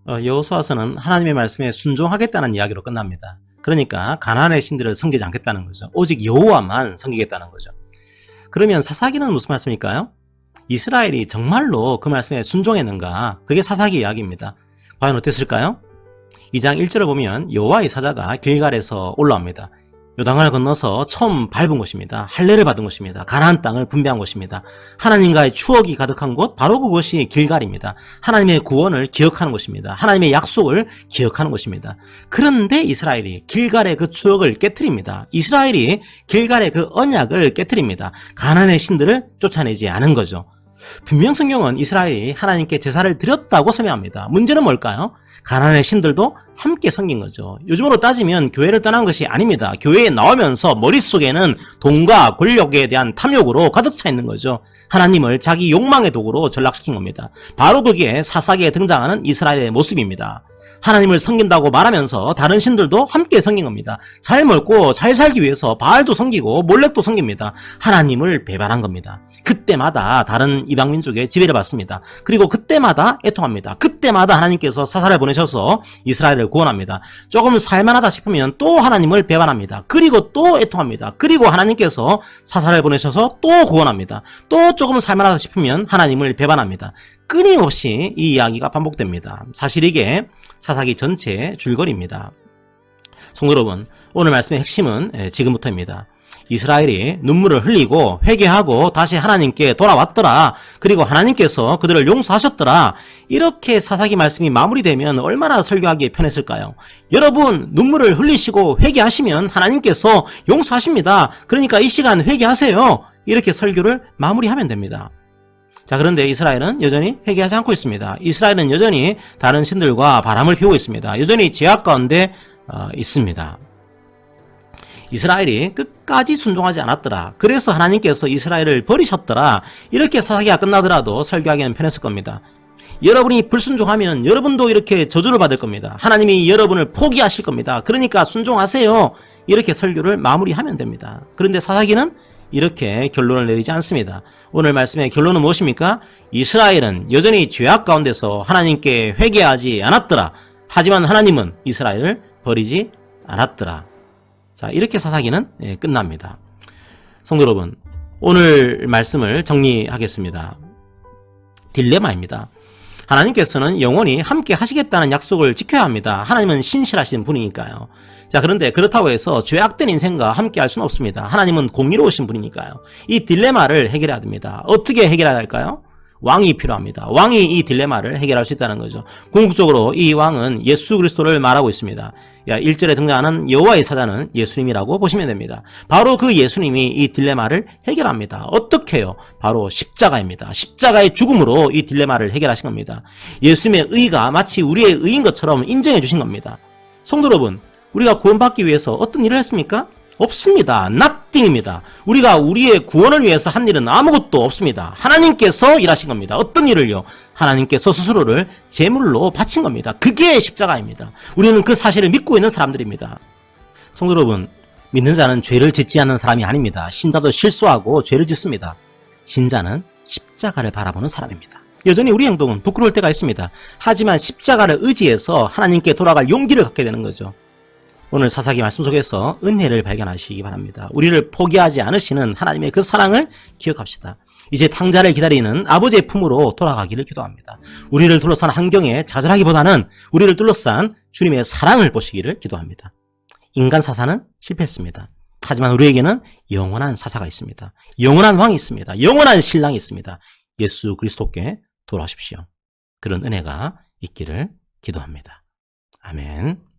여호수아서는 하나님의 말씀에 순종하겠다는 이야기로 끝납니다. 그러니까 가나안의 신들을 섬기지 않겠다는 거죠. 오직 여호와만 섬기겠다는 거죠. 그러면 사사기는 무슨 말씀일까요? 이스라엘이 정말로 그 말씀에 순종했는가? 그게 사사기 이야기입니다. 과연 어땠을까요? 2장 1절을 보면 여호와의 사자가 길갈에서 올라옵니다. 요단강을 건너서 처음 밟은 곳입니다. 할례를 받은 곳입니다. 가나안 땅을 분배한 곳입니다. 하나님과의 추억이 가득한 곳, 바로 그것이 길갈입니다. 하나님의 구원을 기억하는 곳입니다. 하나님의 약속을 기억하는 곳입니다. 그런데 이스라엘이 길갈의 그 추억을 깨트립니다. 이스라엘이 길갈의 그 언약을 깨트립니다. 가나안의 신들을 쫓아내지 않은 거죠. 분명 성경은 이스라엘이 하나님께 제사를 드렸다고 설명합니다. 문제는 뭘까요? 가나안의 신들도 함께 섬긴 거죠. 요즘으로 따지면 교회를 떠난 것이 아닙니다. 교회에 나오면서 머릿속에는 돈과 권력에 대한 탐욕으로 가득 차 있는 거죠. 하나님을 자기 욕망의 도구로 전락시킨 겁니다. 바로 그게 사사기에 등장하는 이스라엘의 모습입니다. 하나님을 섬긴다고 말하면서 다른 신들도 함께 섬긴 겁니다. 잘 먹고 잘 살기 위해서 바알도 섬기고 몰렉도 섬깁니다. 하나님을 배반한 겁니다. 그때마다 다른 이방민족의 지배를 받습니다. 그리고 그때마다 애통합니다. 그때마다 하나님께서 사사를 보내셔서 이스라엘을 구원합니다. 조금 살만하다 싶으면 또 하나님을 배반합니다. 그리고 또 애통합니다. 그리고 하나님께서 사사를 보내셔서 또 구원합니다. 또 조금 살만하다 싶으면 하나님을 배반합니다. 끊임없이 이 이야기가 반복됩니다. 사실 이게 사사기 전체의 줄거리입니다. 성도 여러분, 오늘 말씀의 핵심은 지금부터입니다. 이스라엘이 눈물을 흘리고 회개하고 다시 하나님께 돌아왔더라. 그리고 하나님께서 그들을 용서하셨더라. 이렇게 사사기 말씀이 마무리되면 얼마나 설교하기에 편했을까요? 여러분, 눈물을 흘리시고 회개하시면 하나님께서 용서하십니다. 그러니까 이 시간 회개하세요. 이렇게 설교를 마무리하면 됩니다. 자, 그런데 이스라엘은 여전히 회개하지 않고 있습니다. 이스라엘은 여전히 다른 신들과 바람을 피우고 있습니다. 여전히 죄악 가운데 있습니다. 이스라엘이 끝까지 순종하지 않았더라. 그래서 하나님께서 이스라엘을 버리셨더라. 이렇게 사사기가 끝나더라도 설교하기는 편했을 겁니다. 여러분이 불순종하면 여러분도 이렇게 저주를 받을 겁니다. 하나님이 여러분을 포기하실 겁니다. 그러니까 순종하세요. 이렇게 설교를 마무리하면 됩니다. 그런데 사사기는 이렇게 결론을 내리지 않습니다. 오늘 말씀의 결론은 무엇입니까? 이스라엘은 여전히 죄악 가운데서 하나님께 회개하지 않았더라. 하지만 하나님은 이스라엘을 버리지 않았더라. 자, 이렇게 사사기는 끝납니다. 성도 여러분, 오늘 말씀을 정리하겠습니다. 딜레마입니다. 하나님께서는 영원히 함께 하시겠다는 약속을 지켜야 합니다. 하나님은 신실하신 분이니까요. 자, 그런데 그렇다고 해서 죄악된 인생과 함께 할 수는 없습니다. 하나님은 공의로우신 분이니까요. 이 딜레마를 해결해야 됩니다. 어떻게 해결해야 할까요? 왕이 필요합니다. 왕이 이 딜레마를 해결할 수 있다는 거죠. 궁극적으로 이 왕은 예수 그리스도를 말하고 있습니다. 1절에 등장하는 여호와의 사자는 예수님이라고 보시면 됩니다. 바로 그 예수님이 이 딜레마를 해결합니다. 어떻게 해요? 바로 십자가입니다. 십자가의 죽음으로 이 딜레마를 해결하신 겁니다. 예수님의 의가 마치 우리의 의인 것처럼 인정해 주신 겁니다. 성도 여러분, 우리가 구원받기 위해서 어떤 일을 했습니까? 없습니다. nothing입니다. 우리가 우리의 구원을 위해서 한 일은 아무것도 없습니다. 하나님께서 일하신 겁니다. 어떤 일을요? 하나님께서 스스로를 제물로 바친 겁니다. 그게 십자가입니다. 우리는 그 사실을 믿고 있는 사람들입니다. 성도 여러분, 믿는 자는 죄를 짓지 않는 사람이 아닙니다. 신자도 실수하고 죄를 짓습니다. 신자는 십자가를 바라보는 사람입니다. 여전히 우리 행동은 부끄러울 때가 있습니다. 하지만 십자가를 의지해서 하나님께 돌아갈 용기를 갖게 되는 거죠. 오늘 사사기 말씀 속에서 은혜를 발견하시기 바랍니다. 우리를 포기하지 않으시는 하나님의 그 사랑을 기억합시다. 이제 탕자를 기다리는 아버지의 품으로 돌아가기를 기도합니다. 우리를 둘러싼 환경에 좌절하기보다는 우리를 둘러싼 주님의 사랑을 보시기를 기도합니다. 인간 사사는 실패했습니다. 하지만 우리에게는 영원한 사사가 있습니다. 영원한 왕이 있습니다. 영원한 신랑이 있습니다. 예수 그리스도께 돌아오십시오. 그런 은혜가 있기를 기도합니다. 아멘.